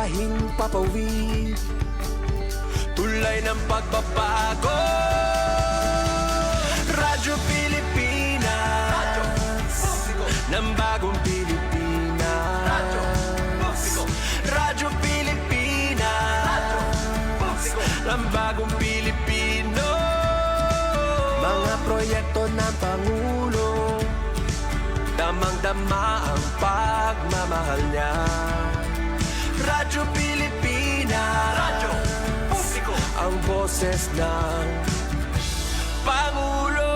sahing papawid, tulay ng pagbabago. Radyo Pilipinas, ng bagong Pilipinas. Radyo Pilipinas, ng bagong Pilipino. Mga proyekto ng Pangulo, damang-dama ang pagmamahal niya. Radyo Pilipinas, radyo publiko, ang boses ng Pangulo.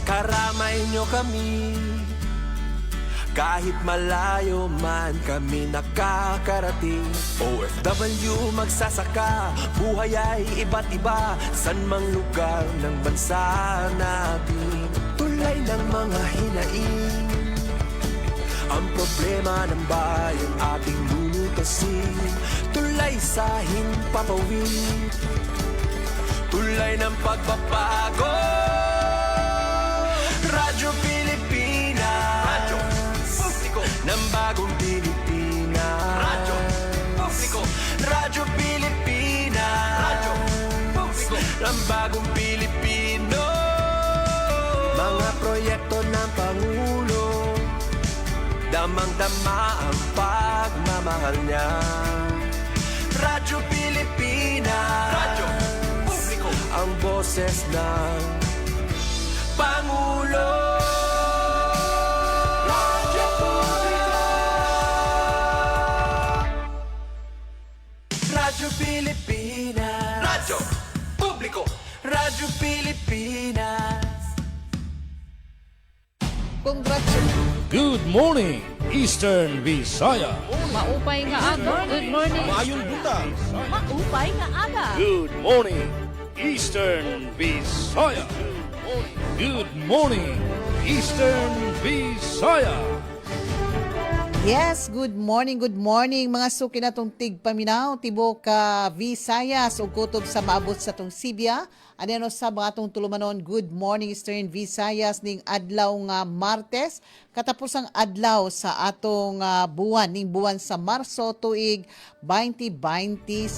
Karamay nyo kami, kahit malayo man kami nakakarating. OFW magsasaka, buhay ay iba't iba, san mang lugar ng bansa natin. Tulay ng mga hinaing, ang problema ng bayan ating lulutasin. Tulay sahing papawid, tulay ng pagbabago. Radyo Pilipinas, radyo publiko, ng bagong Pilipinas. Radyo publiko, Radyo Pilipinas, radyo publiko, ng bagong Pilipino. Mga proyekto ng Pangulo, damang-dama ang pagmamahal niya. Radyo Pilipinas, radyo publiko, ang boses ng Pangulo. Radyo Publiko, Radyo Pilipinas, radyo publiko, Radyo Pilipinas. Congratulations. Good morning, Eastern Visaya. Maupay nga aga. Good morning. Maayong buntag. Maupay nga aga. Good morning, Eastern Visaya. Good morning, Eastern Visaya. Yes, good morning mga suki na tong tigpaminaw, tibok Visayas ug kutob sa maabot sa tong Sibya. Ano sa mga tong tulumanon, good morning Eastern Visayas ning adlaw nga Martes, katapusang adlaw sa atong buwan sa Marso tuig 2026.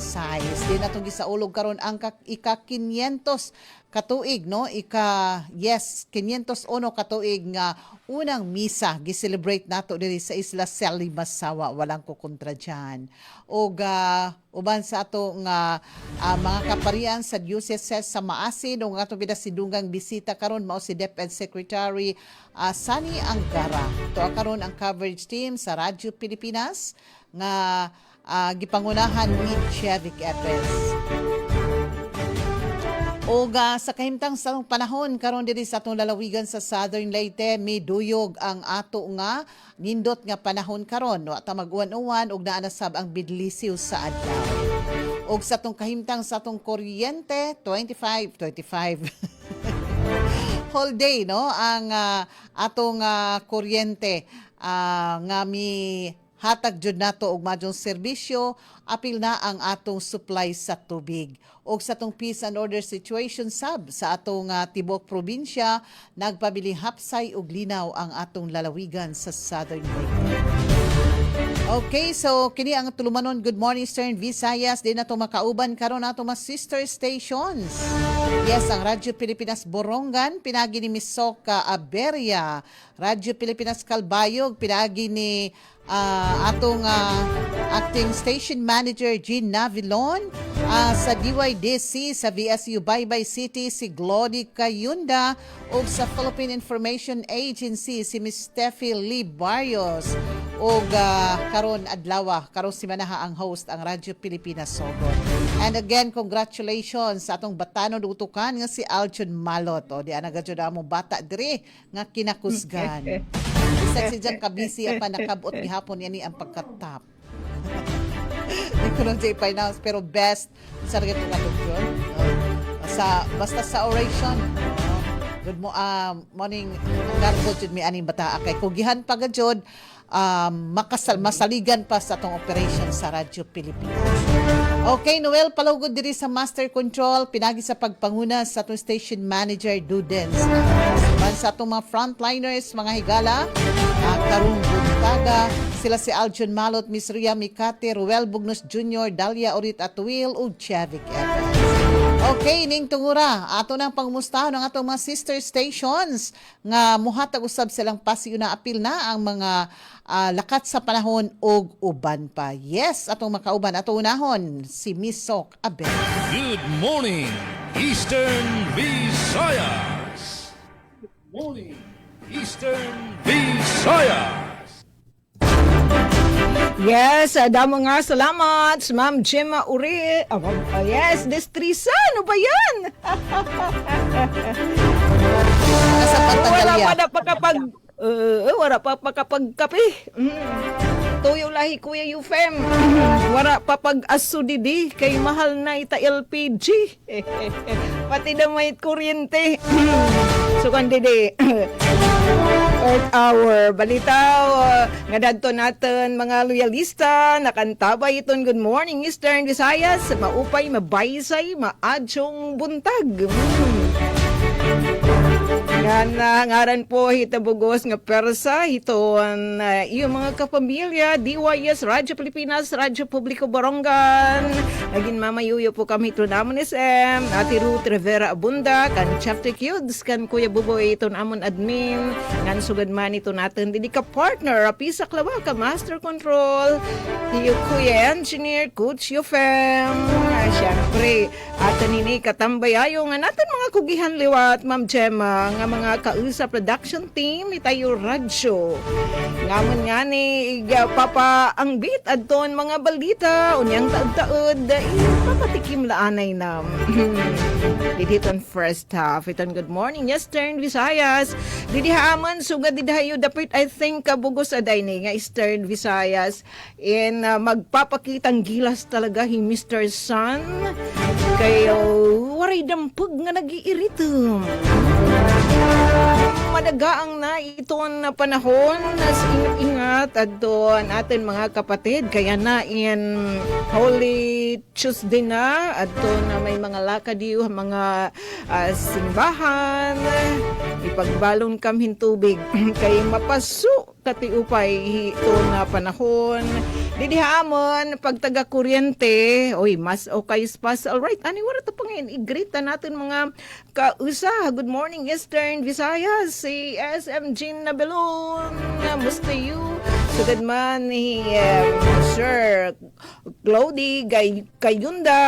Din atong gisaulog karon ang ika-500 katuig, no? 501 katuig nga unang misa gi-celebrate nato diri sa Isla Seli, Masawa. Walang kukontra dyan. O uban sa ato nga mga kaparian sa Diocese sa Maasin, o nga ato binasidungang bisita karon mao si DepEd Secretary Sani Angara. Ito karon ang coverage team sa Radyo Pilipinas nga gipangunahan ni Chevik Epes. O sa kahimtang sa panahon karon diri sa atong lalawigan sa Southern Leyte, may duyog ang ato nga nindot nga panahon karon, no, at mag-uwan-uwan og naa na sab ang bidlisiw sa adlaw. Og sa atong kahimtang sa atong kuryente 25 whole day, no, ang atong kuryente nga mi hatag jud nato og madyong serbisyo, apil na ang atong supply sa tubig. Og sa atong peace and order situation sab sa atong tibok probinsya, nagpabili hapsay og linaw ang atong lalawigan sa Southern Leyte. Okay, so kini ang tulumanon. Good morning, Eastern Visayas. Di na ito makauban karon nato mga sister stations. Yes, ang Radyo Pilipinas Borongan, pinagi ni Misoka Aberia. Radyo Pilipinas Calbayog, pinagi ni atong acting station manager Jean Navilon. Sa DYDC, sa VSU Baybay City, si Glody Cayunda. O sa Philippine Information Agency, si Ms. Steffi Lee Barrios. O karon adlaw, karon si manaha ang host ang Radyo Pilipinas Sogon. And again, congratulations sa atong batanon utukan nga si Aljon Malot. O di ana gadyo na mo bata dire nga kinakusgan. Sexy dyan kabisi pa nakabot gihapon yani ang pagkatap. Hindi ko nang finance pero best sa rin itong adoption. Basta sa oration. Good morning. Ang garbo jud mi aning bata kay kugihan pa gajud masaligan pa sa atong operation sa Radyo Pilipinas. Okay, Noel palugod diri sa Master Control, pinagi sa pagpanguna sa atong station manager Dudens. sa atong mga frontliners, mga higala. Karong buntaga, sila si Aljon Malot, Miss Ria Mikate, Ruel Bugnos Jr., Dalia Orit Atuil, ug Chavik Evans. Okay, ning tungura, ato nang pangumustahan ang atong mga sister stations nga muhatag usab silang pasiyo na apil na ang mga lakat sa panahon og uban pa. Yes, atong makauban ato unahon si Miss Sok Abel. Good morning, Eastern Visayas. Good morning, Eastern Visayas. Yes, damo nga salamat, Ma'am Gemma Uri. Yes, Destrisa, ano ba yan? Sa Wala pagtagalya. pa na wala pa pagkape. Tuyo lahi Kuya Yufem. Wala pa pag-asudidi kay mahal na ita LPG. Pati na may kuryente. Sukan didi. Earth Hour. Balitaw, nga dadto natin mga loyalista, nakantabay iton Good Morning Eastern Visayas, maupay, mabaysay, maadyong buntag. Ngaran po hitabugos nga persa hiton iyong mga kapamilya DYS Radyo Pilipinas Radyo Publiko Borongan naging mamayuyo po kami ito namon SM Ati Ruth Rivera Abunda kan Chapter Kids kan Kuya Buboy ito namon admin ngan sugad man ito natin didi ka partner Apisa Klawa ka Master Control iyo Kuya Engineer Coach Yufem syempre ato nini katambayayo nga natin mga kugihan liwat Ma'am Gemma nga mga kausa production team itayo radyo ngamon nga ni papa ang beat adton mga balita unyang taod-taod papatikim laanay na diditon first half iton Good Morning Eastern Visayas didihaman sugad didayo dapat I think kabugos aday ni nga Eastern Visayas in magpapakitang gilas talaga hi Mr. Sun kayo waray dampag nga nag-iirito madagaang na iton na panahon nas ingat-ingat at doon atin mga kapatid kaya na in Holy Tuesday na at doon na may mga lakadiyo mga simbahan ipagbalon kamhin tubig kay mapaso kati upay ito na panahon didihamon pag taga kuryente oy mas okay spas alright ani wala to pangin igrita natin mga kausa Good Morning Eastern Visayas si SM Jean Nabelon musta you sugad man ni Sir Claudie Kayunda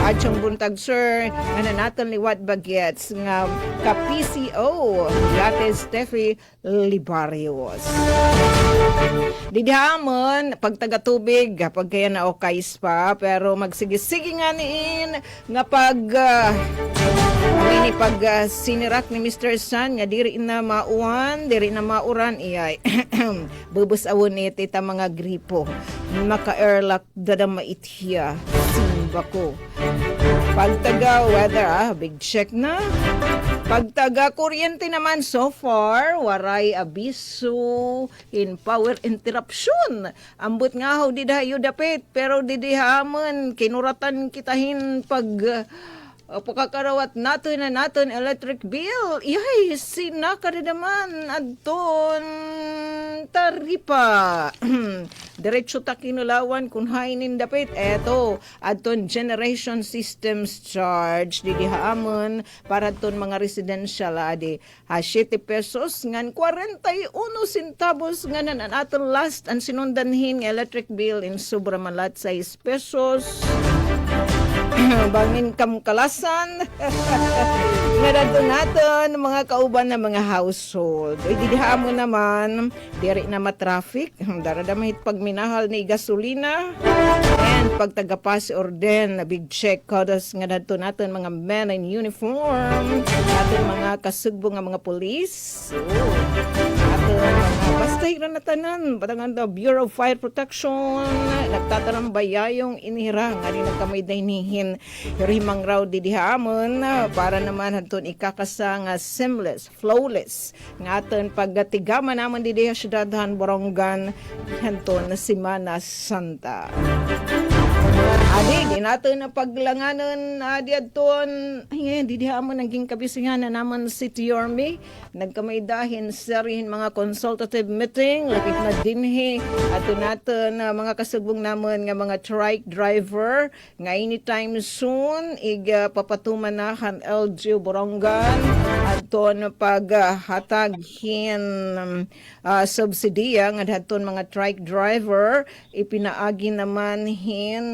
adyong buntag sir nga natin liwat bagets nga ka PCO Gate Steffi Libarios didihamon pag taga tubig pag kaya na okay pa pero magsige-sige nga niin nga pag ini pag sinirak ni Mr. Sun nga diri na mauwan diri na mauran iyay bubus awon iti ta mga gripo maka-airlock dadama ithiya simba ko pag taga weather big check na pag taga kuryente naman so far waray abiso in power interruption ambot nga ho didayo dapit pero didihamon kinuratan kitahin pag pagkakarawat natin na natin electric bill. Iyay, sinaka rin naman adton taripa. Diretso ta kinulawan kung hainin dapit. Eto, adton generation systems charge. Didihaamon para adton mga residential adi. 7 pesos ngan 41 centavos nga nan aton last ang sinundanhin electric bill in sobra malat 6 pesos. Bangin kamkalasan nga dadto naton mga kauban na mga household didiha mo naman diri na matraffic darada mahit pagminahal ni gasolina and pagtagapas orden na big check kodos nga dadto naton mga men in uniform aton mga kasugbo nga mga police aton mga basta ira na tanan patangan the Bureau of Fire Protection nagtatarambay yung inira nga rin nagkamay dainihin himang raw didihamon para naman hanton ikakasa nga seamless, flawless nga aton pagtigama naman didiha syudadhan Borongan hanton Semana Santa. Adi, di nato na paglanganan di adton. Ay ngayon, di diha mo naging kabisingan na naman City Army. Nagkamay-dahin serihin mga consultative meeting. Lapit na dinhi. Ato natin mga kasugbong naman nga mga trike driver. Nga anytime soon, papatuman na kan LGU Borongan. Aton paghataghin subsidiya nga daton mga trike driver. Ipinaagi naman hin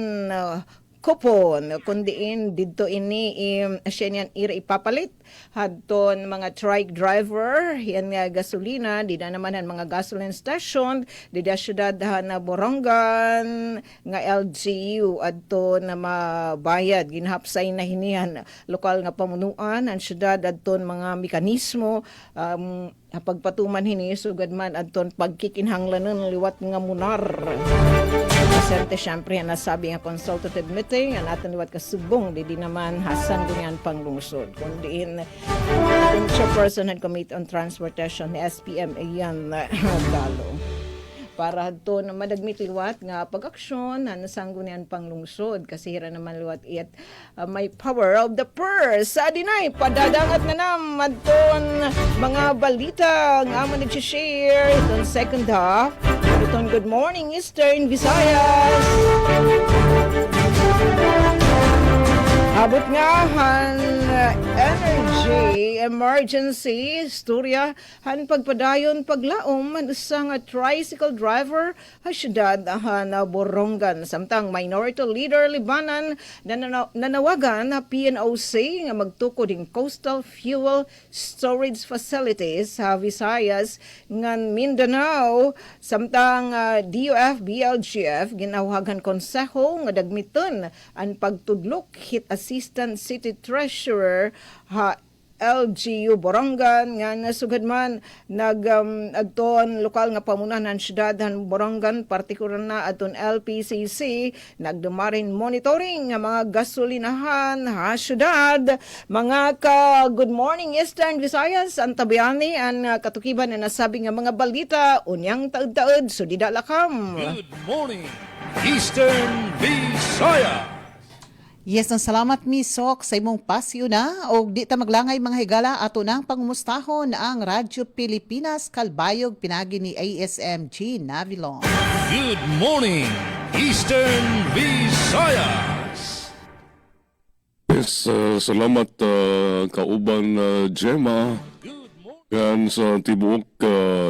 kupon kundiin didto ini siya niyan ira ipapalit hadton mga trike driver yan nga gasolina di na naman ang mga gasoline station di da syudad na Borongan nga LGU adto na mabayad ginhapsay na hinihan lokal nga pamunuan ang syudad adton mga mekanismo pagpatuman hini sugad man adton pagkikinhanglanon liwat nga munar. Presente siyempre ang nasabi nga consultative meeting ang ating liwat kasubong di naman hasan ganyan panglungsod kundiin ang chairperson ng Committee on Transportation ni SPM ayan dalo para to na madagmit liwat nga pag-aksyon na nasanggunian panglungsod kasi hira naman liwat it may power of the purse sa dinay padadangat na naman ton mga balita nga mo nag-share itong second half itong Good Morning Eastern Visayas. Abot nga han energy emergency istorya han pagpadayon paglaom man usa nga tricycle driver ha syudad han Borongan samtang minority leader Libanan nanawagan na PNOC nga magtukod ing coastal fuel storage facilities sa Visayas ngan Mindanao samtang DOF BLGF ginawagan konseho nga dagmiton ang pagtudlok hit Assistant City Treasurer LGU Borongan nga nasugad man agton lokal nga pamunan ng syudad ng Borongan partikular na aton LPCC nagdumarin monitoring nga mga gasolinahan ha syudad mga ka Good Morning Eastern Visayas ang tabayani ang katukiban na nasabi nga mga balita unyang taud-taud so di dalakam. Good morning, Eastern Visayas. Yes, ang salamat misok sa imong pasyo na o di ta maglangay mga higala ato nang pangumustahon ang Radyo Pilipinas Kalbayog pinagi ni ASMG Navilon. Good morning, Eastern Visayas. Yes, salamat kauban Gemma. Yan sa tibuok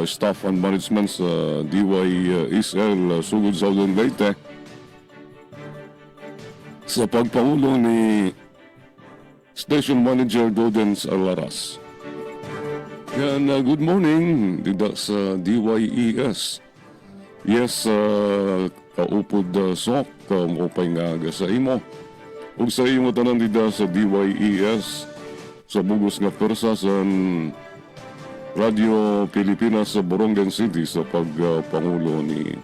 staff and management sa DYSL Sugod Southern Leyte. Sa pagpangulo ni Station Manager Dodens Alaras. Yan, good morning dito sa DYES. Yes, kaupod sok mukupay nga sa imo. Ug sa imo tanan dito sa DYES sa bugos nga persa sa Radio Pilipinas sa Borongan City sa pagpangulo ni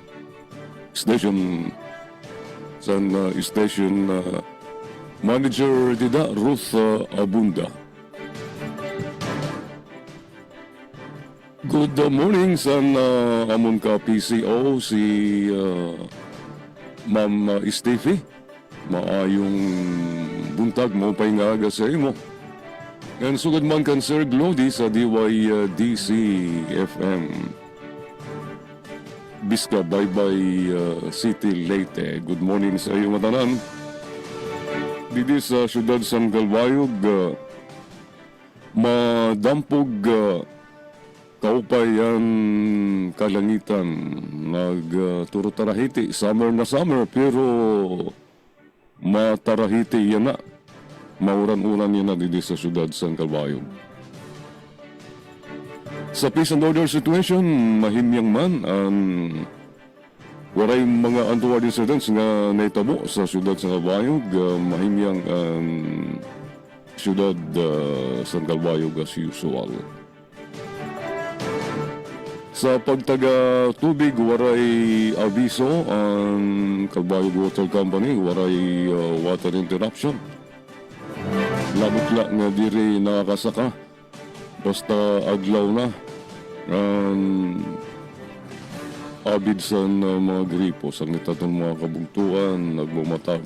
Station Station Manager Dida Ruth Abunda. Good morning sa amon ka PCO si Ma'am Steffi. Maayong buntag mo pa nga sa imo. Yan sugad man kan Sir Glody sa DYDC FM. Biska Baybay City Leyte. Good morning sa iyo matanan. Didi sa syudad San Galbayog madampog kaupayan kalangitan nagturutarahiti summer na summer pero matarahiti yan na mauran-uran yan na didi sa syudad San Galbayog. Sa peace and order situation, mahimyang man ang waray mga untoward incidents nga naitabo sa syudad sa Galbayog. Mahimyang ang syudad sa Galbayog as usual. Sa pagtaga tubig, waray abiso ang Galbayog Water Company, waray water interruption. Labutla nga diri nakakasaka. Basta aglaw na. abid sa mga gripo, sa nitatong mga kabugtuan, nagbumatag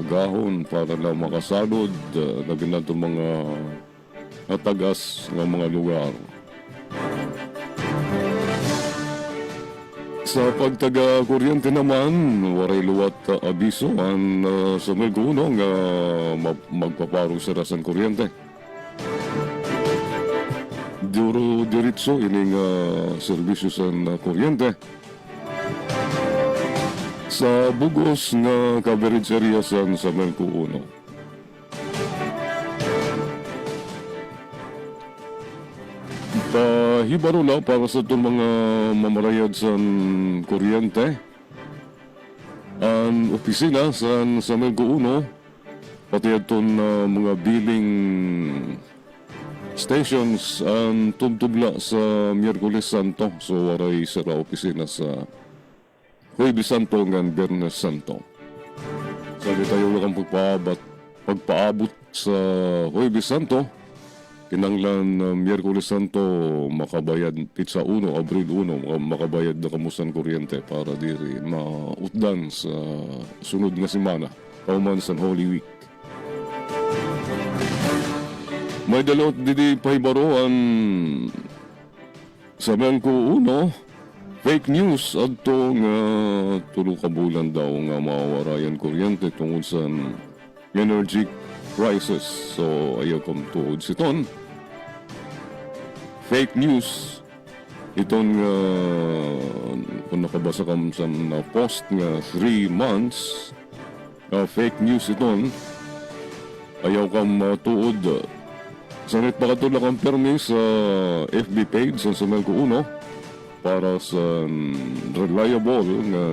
gahon para na makasalod, lagi na itong mga natagas ng mga lugar. Sa pagtaga kuryente naman, waray luwat abiso ang sa Melguno nga magpaparong sarasan kuryente. Diretso ining serbisyo sa kuryente. Sa bugos nga coverage area sa Melguno. Pahibaro na para sa itong mga mamarayad sa kuryente. Ang opisina sa Melguno, pati itong mga billing stations ang tubtubla sa Miyerkules Santo. So, waray sira opisina sa Huwebes Santo ng Biyernes Santo. Sabi tayo lang ang pagpaabot sa Huwebes Santo, kinanglan Miyerkules Santo makabayad pizza 1, Abril 1, makabayad na kamusan kuryente para diri mautdan sa sunod nga semana, pauman sa Holy Week. May dalot didi pahibaroan sa Melco 1, fake news adto nga tulo ka bulan daw nga mawarayan kuryente tungod sa energy crisis. So ayaw kong tuod siton. Fake news itong kung nakabasa kam sa post nga 3 months fake news iton ayaw kam tuod. Sanit pakatulak ang permi sa FB page sa Melco 1 para sa reliable nga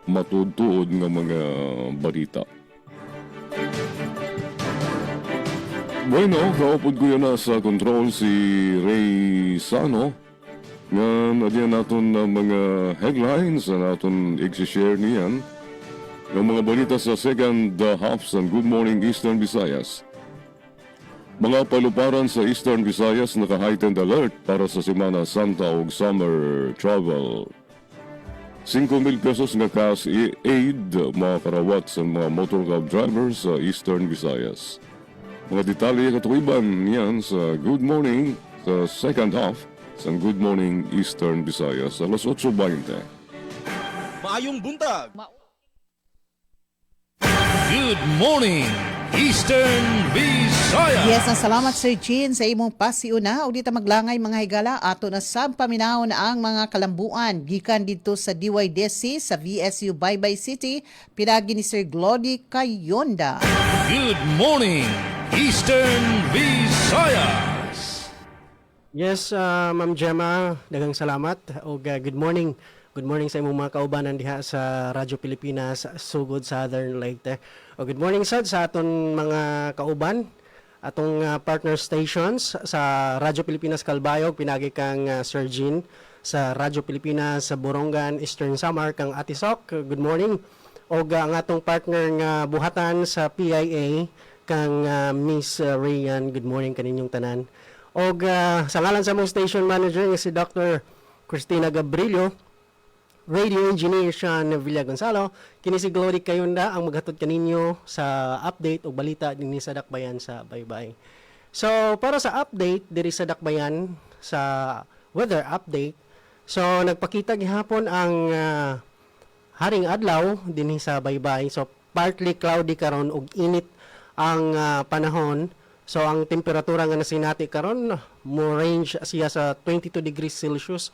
matuod-tuod nga mga balita. Bueno, kaupod ko yun na sa control si Ray Sano nga nadyan natin na mga headlines na natin i-share niyan ng mga balita sa second half sa Good Morning Eastern Visayas. Mga paluparan sa Eastern Visayas naka-heightened alert para sa Semana Santa o summer travel. 5,000 pesos na cash aid mga karawat sa mga motor cab drivers sa Eastern Visayas. Mga detalye katuwiban niyan sa Good Morning sa second half sa Good Morning Eastern Visayas alas 8:20. Maayong buntag! Good morning, Eastern Visayas. Yes, ang salamat Sir Jean sa imong pasiuna. O dito maglangay mga higala ato na sab paminahon ang mga kalambuan gikan dito sa DYDC sa VSU Baybay City pinagi ni Sir Glody Kayonda. Good morning, Eastern Visayas. Yes, Ma'am Gemma, daghang salamat o good morning. Good morning sa imong mga kaubanan diha sa Radyo Pilipinas sugod Southern Leyte. O good morning sad sa aton mga kauban, atong partner stations sa Radyo Pilipinas Calbayog pinagi kang Sir Jean, sa Radyo Pilipinas sa Borongan, Eastern Samar kang Atisok. Good morning. O ang atong partner nga buhatan sa PIA kang Miss Rayan. Good morning kaninyong tanan. O sa ngalan sa mong station manager nga si Dr. Cristina Gabrilio, Radio Engineer Sean Villa Gonzalo, kini si Glory Kayonda ang maghatod kaninyo sa update o balita dinhi sa Dakbayan sa Baybay. So para sa update diri sa Dakbayan sa weather update, so nagpakita gihapon ang haring adlaw dinhi sa Baybay. So partly cloudy karon ug init ang panahon. So ang temperatura nga nasinati karon mo range siya sa 22 degrees Celsius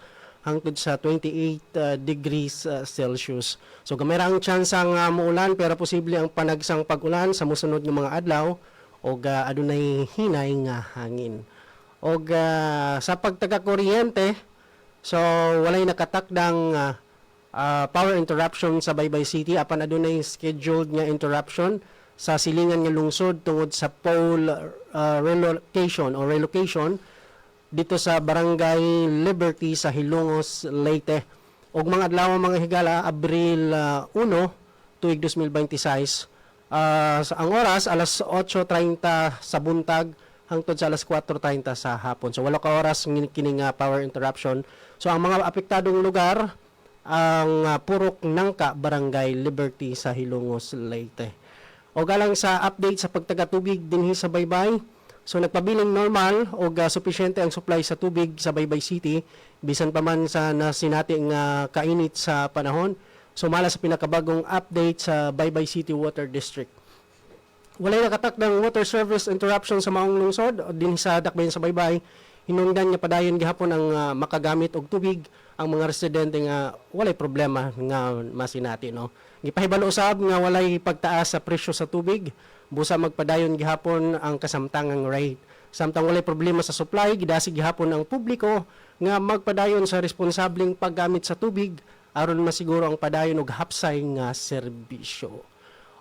hangtod sa 28 degrees Celsius. So gamay ra ang tsansa nga muulan pero posible ang panagsang pag-ulan sa mosunod nga mga adlaw og adunay hinay nga hangin. Og sa pagtaga kuryente, so walay nakatakdang power interruption sa Baybay City apan adunay scheduled nga interruption sa silingan nga lungsod tungod sa pole relocation dito sa Barangay Liberty sa Hilongos, Leyte. Og mga adlaw mga higala, Abril 1, tuig 2026. Ang oras, alas 8:30 sa buntag, hangtod sa alas 4:30 sa hapon. So walo ka oras kining power interruption. So ang mga apektadong lugar ang Purok Nangka, Barangay Liberty sa Hilongos, Leyte. O galang sa update sa pagtaga-tubig dinhi sa Baybay. So nagpabiling normal o supisyente ang supply sa tubig sa Baybay City bisan pa man sa nasinating kainit sa panahon. Sumala sa pinakabagong update sa Baybay City Water District. Walay nakatak ng water service interruption sa maong lungsod din sa Dakbayan sa Baybay. Hinungdan nga padayon gihapon ang makagamit og tubig ang mga residente nga walay problema nga masinati, no. Gipahibalo usab nga walay pagtaas sa presyo sa tubig, busa magpadayon gihapon ang kasamtangang rate. Samtang walay problema sa supply, gidasig gihapon ang publiko nga magpadayon sa responsableng paggamit sa tubig aron masiguro ang padayon og hapsay nga serbisyo.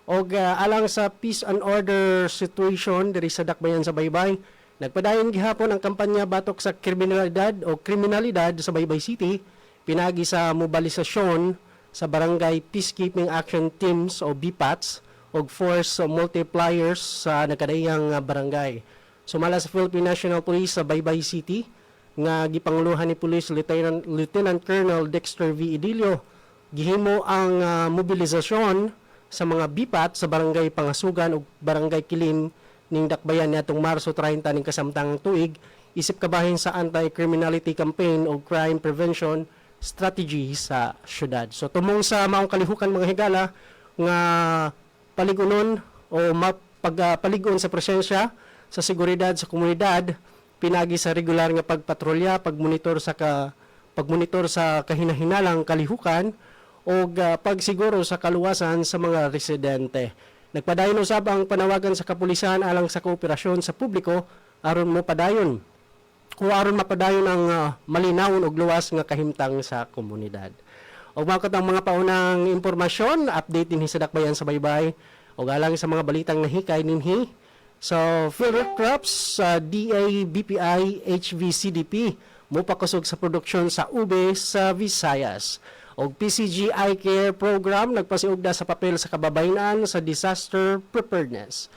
Og alang sa peace and order situation diri sa Dakbayan sa Baybay, nagpadayon gihapon ang kampanya batok sa kriminalidad sa Baybay City, pinagi sa mobilisasyon sa Barangay Peacekeeping Action Teams o BPATS og force multipliers sa nakadayang barangay. Sumala sa Philippine National Police sa Baybay City nga gipanguluhan ni Police Lieutenant Colonel Dexter V. Idilio, gihimo ang mobilisasyon sa mga BPAT sa Barangay Pangasugan ug Barangay Kilim ning Dakbayan niadtong Marso 30 ning kasamtangang tuig, isip kabahin sa anti-criminality campaign o crime prevention strategy sa syudad. So tumong sa maong kalihukan mga higala nga paligunon o paligon sa presensya sa seguridad sa komunidad, pinagi sa regular nga pagpatrolya, pagmonitor sa kahinahinalang kalihukan o pagsiguro sa kaluwasan sa mga residente. Nagpadayon usab ang panawagan sa kapulisan alang sa kooperasyon sa publiko aron mapadayon ang malinawon og luwas nga kahimtang sa komunidad. Og mao katong mga paunang impormasyon, update dinhi sa Dakbayan sa Baybay og alang sa mga balitang nahikay ninhi. So, Philcrops, DA, BPI, HVCDP mopakusog sa produksyon sa ube sa Visayas. Og PCG Eye Care Program nagpasiugda sa papel sa kababayenan sa disaster preparedness.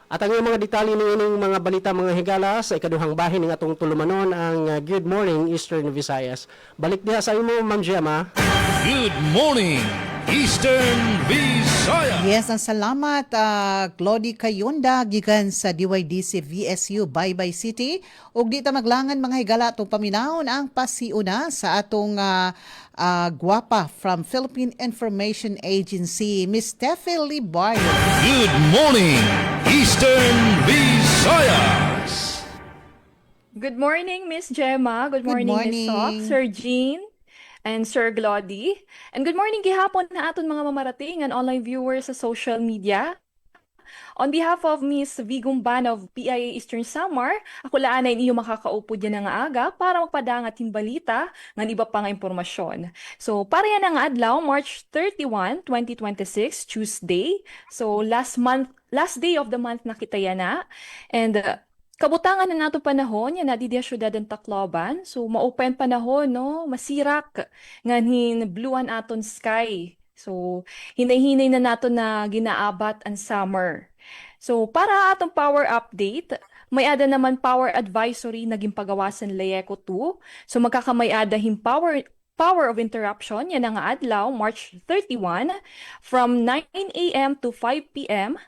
At ang mga detalye niining mga balita mga higala sa ikaduhang bahin ng atong tulumanon ang Good Morning Eastern Visayas. Balik diha sa imo, Ma'am Gemma. Good morning, Eastern Visayas. Yes, ang salamat Glody Kayunda gikan sa DYDC VSU Baybay City. Ug di ta maglangan mga higala atong paminahon ang pasiuna sa atong gwapa from Philippine Information Agency, Miss Steffi Libayo. Good morning, Eastern Visayas. Good morning, Miss Gemma. Good Good morning, Miss Sock, morning. Sir Jean, and Sir Glody. And good morning gihapon na aton mga mamarating and online viewers sa social media. On behalf of Miss Vigumban of PIA Eastern Samar, ako laanay ninyo makakaupo dyan nga aga para magpadangat balita ng iba pa nga impormasyon. So, para yan ang adlaw, March 31, 2026, Tuesday. So, last day of the month na kita yan na. And kabutangan na nato panahon, yan na di syudad ng Tacloban. So, ma-open panahon, no? Masirak. Nganin, bluean aton sky. So, hinay-hinay na nato na ginaabat ang summer. So, para atong power update, may ada naman power advisory naging pagawasan Leyeco 2. So, magkakamay ada him power of interruption, yan ang adlaw, March 31, from 9 a.m. to 5 p.m.,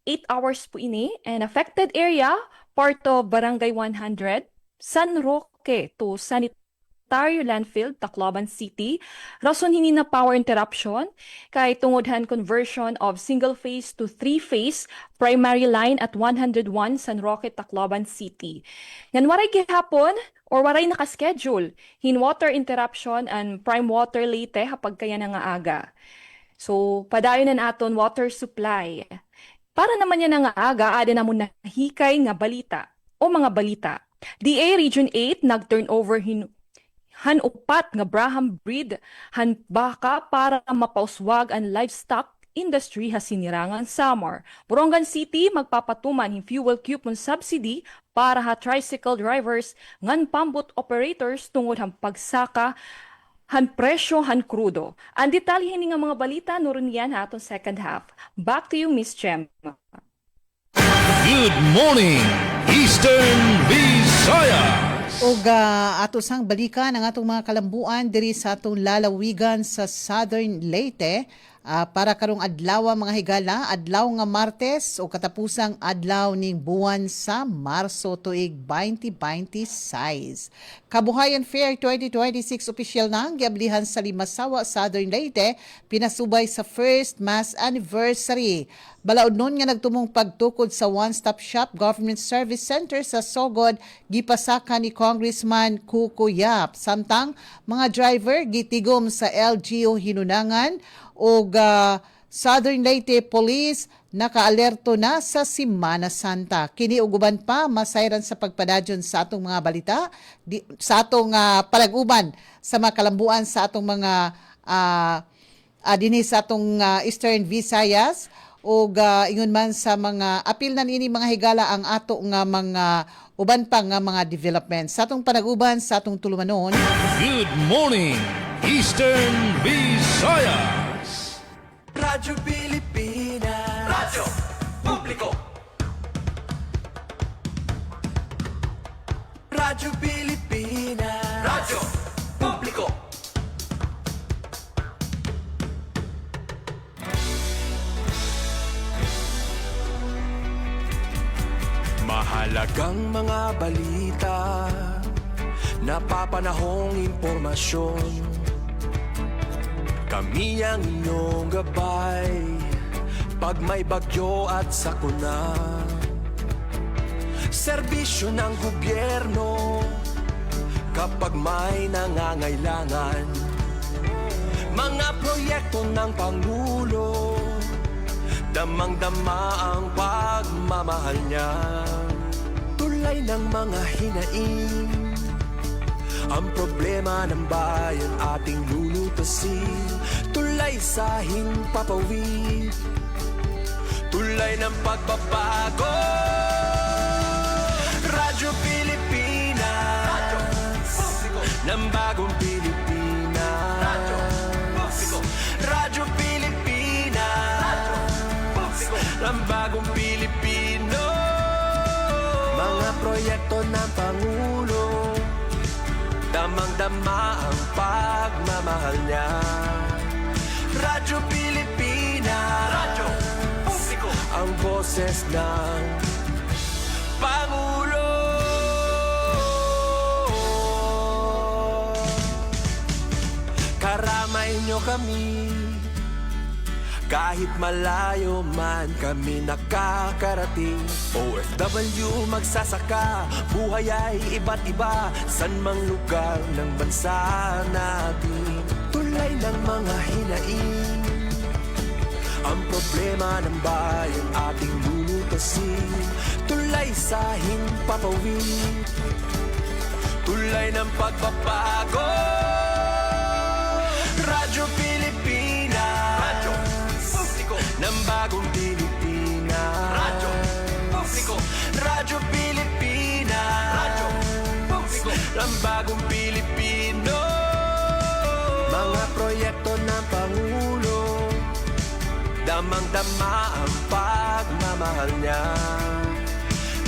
8 hours po ini, and affected area, part of Barangay 100, San Roque to Sanitario Landfill, Tacloban City. Rason hini na power interruption, kay tungodhan conversion of single-phase to three-phase primary line at 101 San Roque, Tacloban City. Yan waray gihapon, or waray nakaschedule, hin water interruption and prime water late hapag kaya na nga aga. So, padayon na aton water supply. Para naman yan nga aga, ada na mo nahikay nga balita o mga balita. DA Region 8 nag-turn over upat nga Braham breed han baka para mapauswag ang livestock industry hasinirangan Samar. Borongan City magpapatuman hin fuel coupon subsidy para ha tricycle drivers ngan pambot operators tungod han pagsaka han presyo han krudo. Ang detalye nga mga balita nuron yan ha atong second half. Back to you, Miss Chem. Good morning, Eastern Eastern Visayas. Og ato sang balikan ang atong mga kalambuan diri sa atong lalawigan sa Southern Leyte. Para karong adlaw mga higala, adlaw nga Martes o katapusang adlaw ning buwan sa Marso tuig 2026. Kabuhayan Fair 2026 official na ang giablihan sa Limasawa, Southern Leyte, pinasubay sa first mass anniversary. Balaod nun nga nagtumong pagtukod sa one-stop shop government service center sa Sogod, gipasaka ni Congressman Kuko Yap. Samtang mga driver gitigom sa LGU Hinunangan o Southern Leyte Police nakaalerto na sa Semana Santa. Kini uguban pa masayran sa pagpadadyon sa atong mga balita, sa atong palaguban sa mga kalambuan sa atong mga dinhi sa atong Eastern Visayas o ingon man sa mga apil na nini mga higala ang ato nga mga uban pa nga mga development. Sa atong panaguban sa atong tulumanon. Good morning, Eastern Visayas. Radyo Pilipinas. Radyo Publiko. Radyo Pilipinas. Radyo Publiko. Mahalagang mga balita, napapanahong impormasyon. Kami ang inyong gabay pag may bagyo at sakuna. Serbisyo ng gobyerno kapag may nangangailangan. Mga proyekto ng Pangulo, damang-dama ang pagmamahal niya. Tulay ng mga hinaing, ang problema ng bayan ating lulutasin. Tulay sa himpapawid, tulay ng pagbabago. Radyo Pilipinas, Radyo Publiko, ng bagong Pilipinas. Radyo Publiko, Radyo Pilipinas, Radyo Publiko, ng bagong Pilipino. Mga proyekto ng Pangulo, damang-dama ang pagmamahal niya. Radyo Pilipinas, Radyo Publiko, ang boses ng Pangulo. Karamay niyo kami, kahit malayo man kami nakakarating. OFW magsasaka, buhay ay iba't iba, san mang lugar ng bansa natin. Tulay ng mga hinaing, ang problema ng bayan ating lulutasin. Tulay sa himpapawid, tulay ng pagbabago. Radyo Pilipinas, Radyo Publiko, ng bagong Pilipinas. Radyo Publiko, Radyo Pilipinas, Radyo Publiko, ng bagong Pilipino. Mga proyekto ng Pangulo, damang-dama ang pagmamahal niya.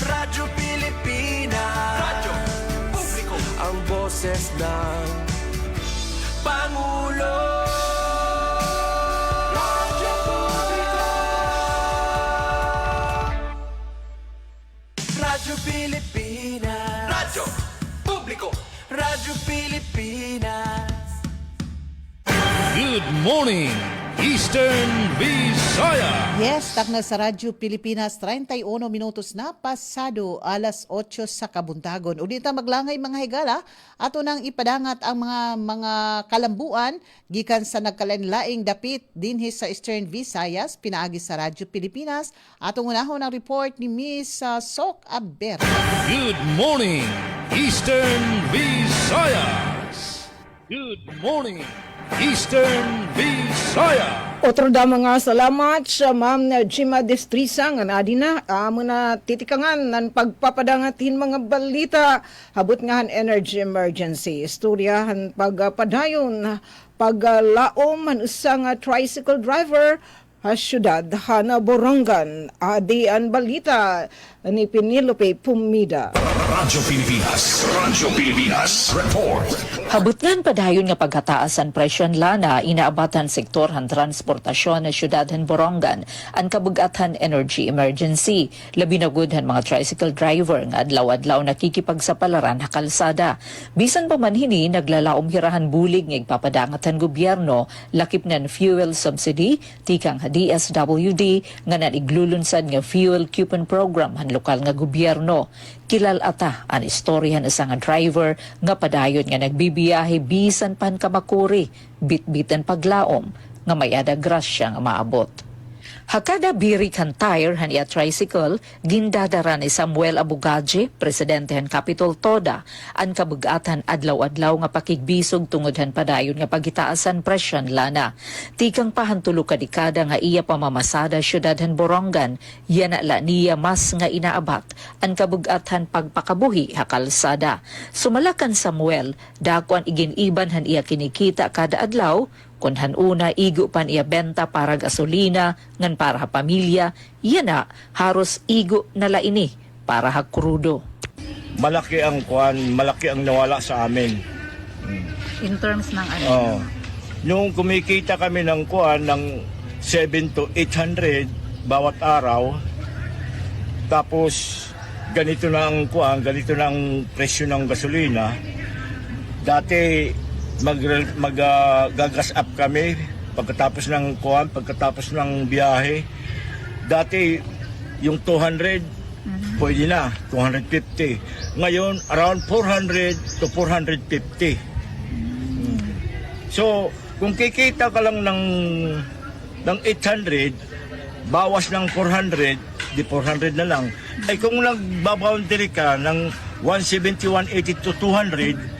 Radyo Pilipinas, Radyo Publiko, ang boses ng Pangulo. Radyo Publiko, Radyo Pilipinas, Radyo Publiko, Radyo Pilipinas. Good morning, Eastern Visayas. Yes, takna sa Radyo Pilipinas, 31 minutos na pasado alas 8 sa kabuntagon. Ulit na maglangay mga higala, ato nang ipadangat ang mga kalambuan gikan sa nagkalanlaing dapit dinhi sa Eastern Visayas, pinaagi sa Radyo Pilipinas. Atong unahon ang report ni Miss Sok Aber. Good morning, Eastern Visayas. Good morning, Eastern Visayas. Otro da mga salamat sa Ma'am na Jima Destrisa nga adina amo na titikangan ng pagpapadangatin mga balita habot nga energy emergency istoryahan pagpadayon paglaom man usang tricycle driver ha syudad Hana Borongan adi ang balita ni Penelope Pumida. Radyo Pilipinas Report. Habutngan padayon nga paghataasan presyon lana inaabatan sektorhan transportasyon na syudadhan Borongan ang kabugatan energy emergency. Labi na gudhan mga tricycle driver nga adlaw-adlaw nakikipagsapalaran ha kalsada. Bisan pa man hini naglalaom hirahan bulig nga igpapadangatan gobyerno lakip nan fuel subsidy tikang ha DSWD nga naniglulunsad nga fuel coupon program han lokal nga gobyerno. Kilal ata ang istoryahan isa nga driver nga padayon nga nagbibiyahe bisan pan kamakuri, bit-bitan paglaom nga may ada grasya nga maabot. Hakada birik han tire han iya tricycle, gindadara ni Samuel Abugaje, presidente han Capitol Toda, ang kabugatan adlaw-adlaw nga pakigbisog tungod han padayon nga pagitaasan presyon lana. Tikang pahantulo ka dekada nga iya pamamasada syudad han Borongan, yana la niya mas nga inaabat ang kabugatan pagpakabuhi ha kalsada. Sumalakan Samuel, dako ang iginiban han iya kinikita kada adlaw, kunhan una igo pan iya benta para gasolina ngan para ha pamilya, yana haros igo na laini para ha krudo. Malaki ang malaki ang nawala sa amin. In terms ng ano? Oh. Nung kumikita kami ng ng 7 to 800 bawat araw, tapos ganito na ang ganito na ang presyo ng gasolina. Dati gagas up kami pagkatapos ng biyahe. Dati yung 200 pwede na 250. Ngayon around 400 to 450. So kung kikita ka lang ng 800 bawas ng 400, di 400 na lang. Ay kung nagbaboundary ka ng 170, 180 to 200,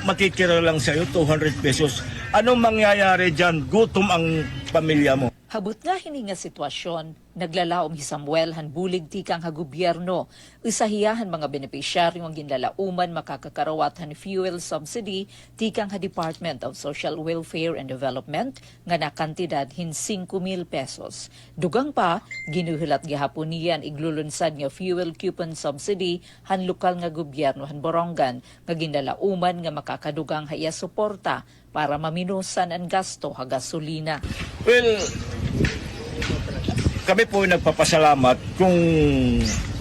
matitira lang sa'yo 200 pesos. Anong mangyayari dyan? Gutom ang pamilya mo. Habut nga hini nga sitwasyon, naglalaom si Samuel han bulig tikang ha gobyerno. Isahiyahan mga benepisyaryo ang ginlalauman makakakarawat han fuel subsidy tikang ha Department of Social Welfare and Development nga na kantidad hin 5,000 pesos. Dugang pa, ginuhilat gihapon niyan iglulunsad nga fuel coupon subsidy han lokal nga gobyerno han Borongan nga ginlalauman nga makakadugang ha iya suporta para maminusan ang gasto ha gasolina. Well, kami po nagpapasalamat kung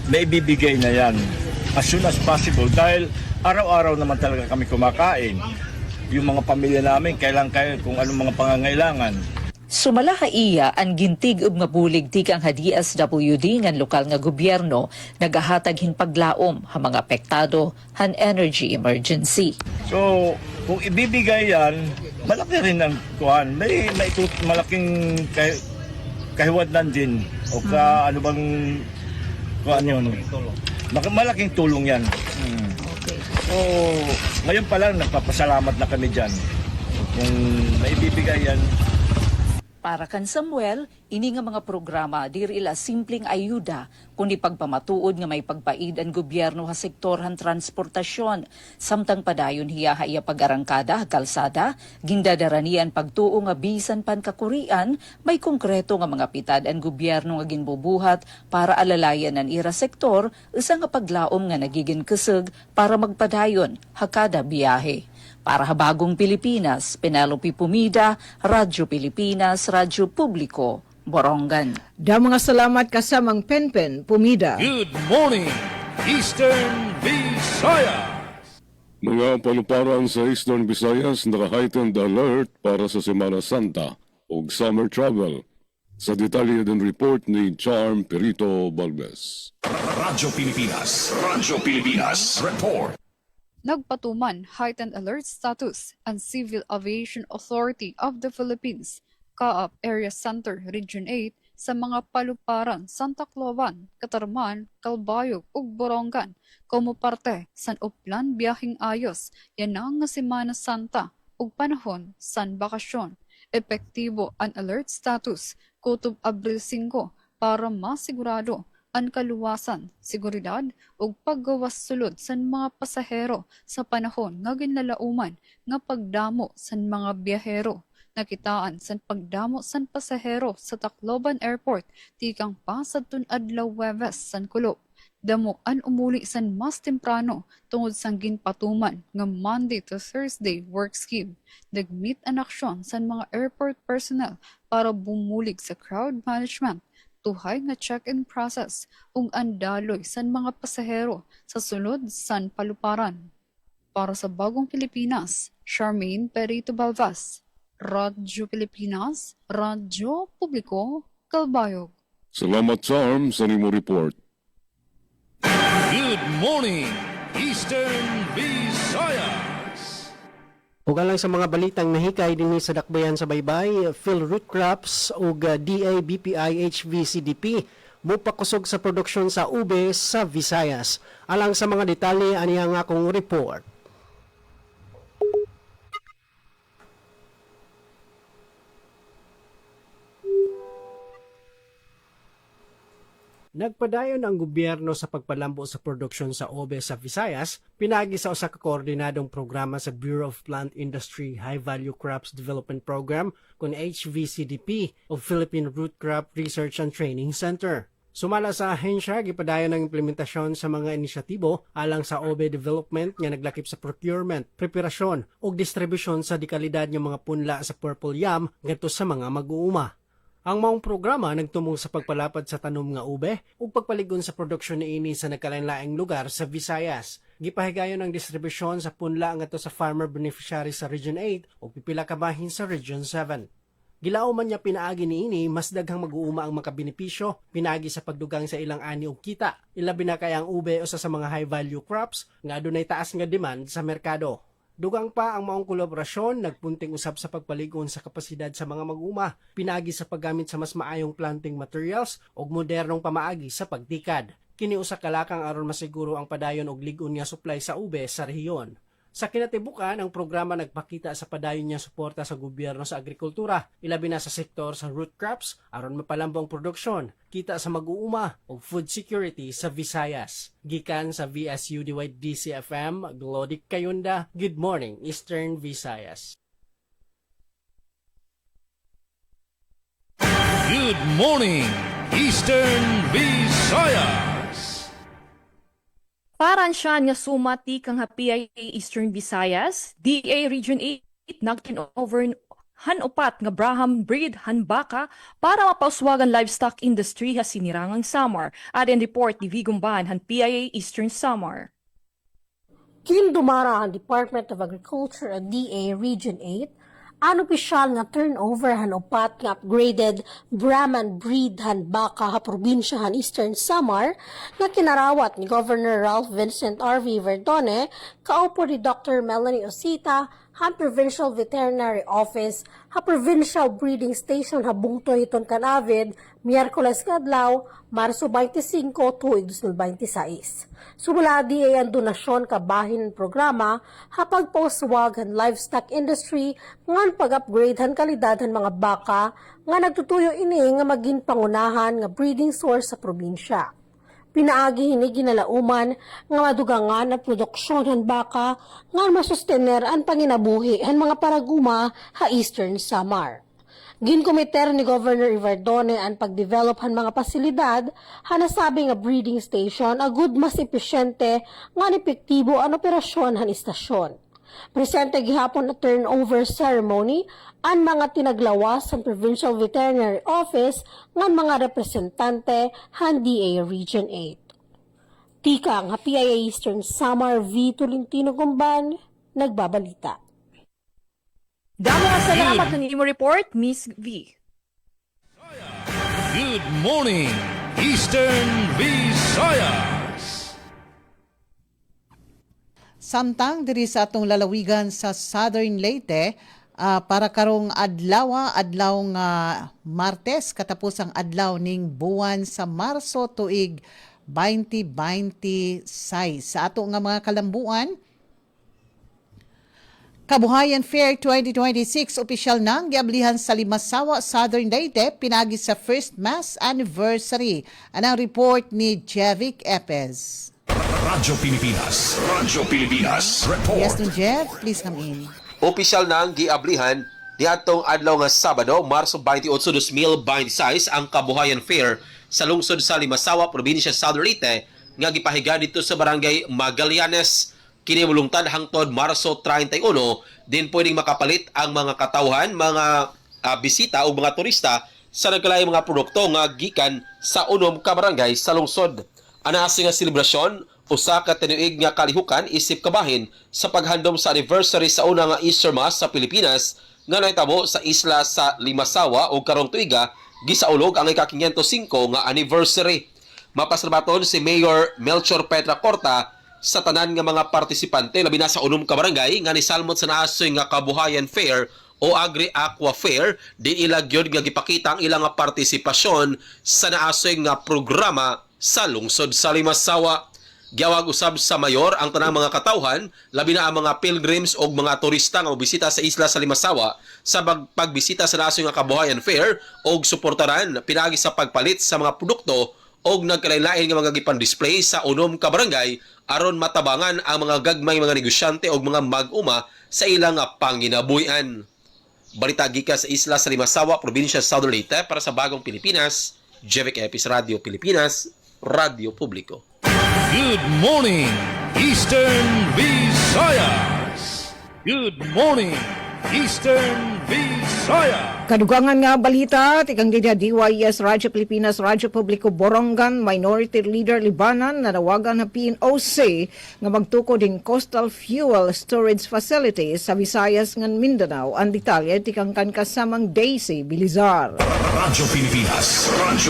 naibibigay na yan as soon as possible dahil araw-araw naman talaga kami kumakain. Yung mga pamilya namin, kailan kung anong mga pangangailangan. Sumala iya ang gintig ug nga bulig tikang ha DSWD ngan lokal nga gobyerno nagahatag hin paglaom ha mga apektado han energy emergency. So, kung ibibigay yan, malaki rin ang may malaking kahiwadnan din o ano bang yun. Malaking tulong yan. So, ngayon pa lang nagpapasalamat na kami dyan. Kung maibibigay yan. Para kan Samuel, ini nga mga programa diri ila simpleng ayuda kundi pagpamatuod nga may pagpaid ang gobyerno ha sektor han transportasyon. Samtang padayon hiya ha iya pagarangkada ha kalsada, gindadaranian pagtuo nga bisan pan kakurian, may konkreto nga mga pitad ang gobyerno nga ginbubuhat para alalayan ang ira sektor, isa nga paglaom nga nagiging kusog para magpadayon ha kada biyahe. Para ha Bagong Pilipinas, Penelope Pumida, Radyo Pilipinas, Radyo Publiko, Borongan. Da mga salamat kasamang Penpen Pumida. Good morning, Eastern Visayas. Mga paluparan sa Eastern Visayas naka-heightened alert para sa Semana Santa o summer travel. Sa detalye ng report ni Charm Perito Balbes. Radyo Pilipinas Report. Nagpatuman heightened alert status ang Civil Aviation Authority of the Philippines, CAAP Area Center Region 8 sa mga paluparan Santa Cloban, Catarman, Calbayog ug Borongan como parte san uplan biyaheng ayos yan nga Semana Santa ug panahon san bakasyon. Epektibo ang alert status kutob Abril 5 para masigurado ang kaluwasan, seguridad ug paggawas sulod san mga pasahero sa panahon nga ginlalauman nga pagdamo san mga biyahero. Nakitaan san pagdamo san pasahero sa Tacloban Airport tikang pa sadtong adlaw Huwebes san Kulob. Damo an umuli san mas temprano tungod sang ginpatuman nga Monday to Thursday work scheme. Nagmeet an aksyon san mga airport personnel para bumulig sa crowd management, tuhay nga check-in process ug andaloy san mga pasahero sa sunod san paluparan. Para sa Bagong Pilipinas, Charmaine Perito Balvas, Radyo Pilipinas, Radyo Publiko, Kalbayog. Salamat Charm sa nimo report. Good morning, Eastern Visayas. Ug lang sa mga balitang nahikay dinhi sa dakbayan sa baybay, Phil Root Crops ug DA BPI HVCDP mupakusog sa produksyon sa ube sa Visayas. Alang sa mga detalye ani ang akong report. Nagpadayon ang gobyerno sa pagpalambo sa produksyon sa ube sa Visayas, pinagi sa usa ka koordinadong programa sa Bureau of Plant Industry High Value Crops Development Program kun HVCDP o Philippine Root Crop Research and Training Center. Sumala sa ahensya, gipadayon ang implementasyon sa mga inisyatibo alang sa ube development nga naglakip sa procurement, preparasyon ug distribusyon sa dekalidad ng mga punla sa purple yam ngadto sa mga mag-uuma. Ang maong programa nagtumong sa pagpalapad sa tanom nga ube ug pagpaligon sa produksyon niini sa nagkalain-laing lugar sa Visayas. Gipahigayon ang distribusyon sa punla ngadto sa farmer beneficiaries sa Region 8 ug pipila ka bahin sa Region 7. Gilao man niya pinaagi niini mas daghang mag-uuma ang makabenepisyo pinaagi sa pagdugang sa ilang ani ug kita. Ilabi na kay ang ube usa sa mga high value crops nga adunay taas nga demand sa merkado. Dugang pa ang maong kolaborasyon, nagpunting usab sa pagpaligon sa kapasidad sa mga mag-uma, pinagi sa paggamit sa mas maayong planting materials ug modernong pamaagi sa pagtikad. Kini usa ka lakang aron masiguro ang padayon og lig-on nga supply sa ube sa rehiyon. Sa kinatibukan, ang programa nagpakita sa padayon niya suporta sa gobyerno sa agrikultura, ilabi na sa sektor sa root crops aron mapalambo ang produksyon, kita sa mag-uuma ug food security sa Visayas. Gikan sa VSUDY DCFM, Glodic Kayunda, Good Morning Eastern Visayas. Good morning, Eastern Visayas. Paransyan nga sumati kang PIA Eastern Visayas, DA Region 8 nag-turnover hanupat nga Braham breed hanbaka para mapauswagan livestock industry ha sinirangang Samar. Adin report ni Vigumban han PIA Eastern Samar. Dumara ang Department of Agriculture at DA Region 8 ang opisyal nga turnover hanupat nga upgraded Brahman breed hanbaka ha probinsya han Eastern Samar nga kinarawat ni Governor Ralph Vincent R.V. Verdone kaupo ni Dr. Melanie Osita han Provincial Veterinary Office ha Provincial Breeding Station ha Bungtoy iton kanavid Miyerkules nga adlaw Marso 25 tuig 2026. Sumuladi ay ang donasyon kabahin ng programa ha pagpauswag han livestock industry ngan pag-upgrade han kalidad han mga baka nga nagtutuyo ini nga maging pangunahan nga breeding source sa probinsya. Pinaagi hini ginalauman nga madugangan at produksyon han baka nga masustener ang panginabuhi han mga paraguma ha Eastern Samar. Ginkomiter ni Governor Ivardone ang pagdevelop han mga pasilidad ha nasabi nga breeding station agud mas epesyente nga epektibo ang operasyon han istasyon. Presente gihapon na turnover ceremony ang mga tinaglawas sa Provincial Veterinary Office ng mga representante han DA Region 8. Tika ang PIA Eastern Samar V. Tolentino Gumban, nagbabalita. Damo nga salamat ng imo report, Miss V. Good morning, Eastern Visayas. Samtang diri sa atong lalawigan sa Southern Leyte, para karong adlaw nga Martes katapos ang adlaw ning buwan sa Marso tuig 2026. Sa ato nga mga kalambuan, Kabuhayan Fair 2026 opisyal nang giablihan sa Limasawa, Southern Leyte pinagi sa first mass anniversary. Anang report ni Jevic Epez. Radyo Pilipinas, Radyo Pilipinas, report. Yes, no, Jeff, please come in. Opisyal nang giablihan dihatong adlaw nga Sabado, Marso 28, 2026 ang Kabuhayan Fair sa lungsod sa Limasawa, probinsya sa Southern Leyte nga gipahiga dito sa barangay Magallanes. Kini mulungtad hangtod Marso 31, din pwedeng makapalit ang mga katawhan, mga bisita o mga turista sa nagkalaing mga produkto nga gikan sa unom ka barangay sa lungsod. Anaasi nga selebrasyon, usa ka tinuig nga kalihukan isip kabahin sa paghandom sa anniversary sa una nga Easter Mass sa Pilipinas nga nahitabo sa isla sa Limasawa o karong tuiga gisaulog ang ika-505 nga anniversary. Mapasalabaton si Mayor Melchor Petra Corta sa tanan nga mga partisipante labi na sa unom ka barangay nga nisalmot sa naasoy nga Kabuhayan Fair o Agri-Aqua Fair, di ila gyud nga gipakita ang ilang nga partisipasyon sa naasoy nga programa sa lungsod sa Limasawa. Giawag usab sa mayor ang tanang mga katawhan, labi na ang mga pilgrims o mga turista nga bisita sa isla sa Limasawa sa pagbisita sa naasoy nga Kabuhayan Fair o suportaran pinagi sa pagpalit sa mga produkto o nagkalain-lain nga mga gipan-display sa unom ka barangay aron matabangan ang mga gagmay mga negosyante o mga mag-uma sa ilang panginabuhian. Balita gikan sa isla sa Limasawa, probinsya sa Southern Leyte para sa Bagong Pilipinas, Jevic Epis, Radio Pilipinas, Radio Publiko. Good morning, Eastern Visayas. Good morning, Eastern Visayas. Kadugangan nga balita, tikang dida DYS Radyo Pilipinas, Radyo Publiko Borongan, Minority Leader Libanan, nanawagan na PNOC nga magtukod din coastal fuel storage facilities sa Visayas ngan Mindanao. Ang detalye tikang kan kasamang Daisy Bilizar. Radyo